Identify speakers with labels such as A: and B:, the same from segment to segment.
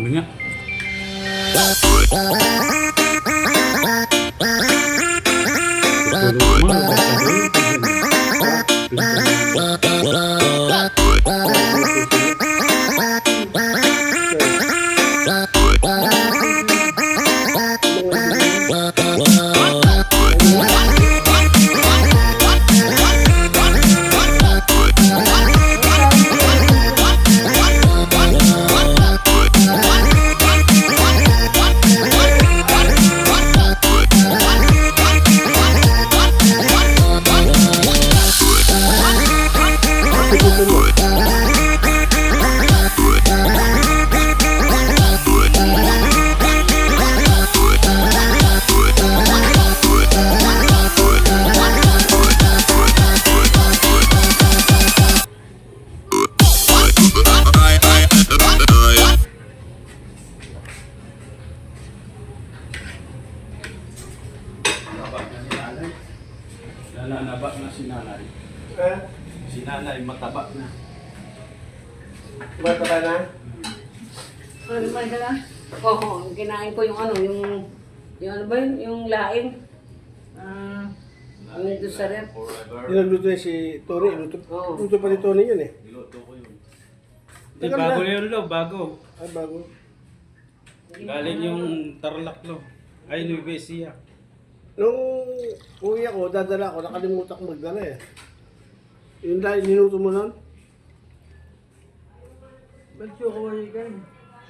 A: Dami nga. Nananaba na si nanay. Si nanay mataba na.
B: Mataba na?
C: Ano ba ka na? Oo, kinain ko yung ano, yung ano ba yun? Yung laing. Yung ito sa rep.
B: Yung nagluto niya si Tony, luto pa ni Tony yun eh.
A: Niluto ko yun. Di, bago na yun lo, bago.
B: Ay, bago.
A: Galing yung Tarlac lo. Ay, Nueva Ecija.
B: Nung uwi ako, dadala ako, nakalimutan ko magdala eh. Yung dahil niluto mo nun?
C: Ba't siya ko wala ka?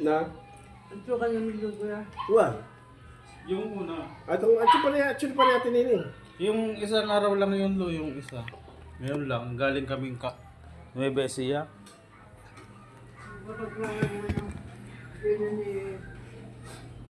B: Na?
C: Ba't siya ka namin luto ya?
B: Wala.
A: Yung una.
B: Actually pa natin yun eh.
A: Yung isang araw lang yun lo, yung isa. Ngayon lang, galing kaming Nueva Ecija.
C: Bakit lang ano, pwede ni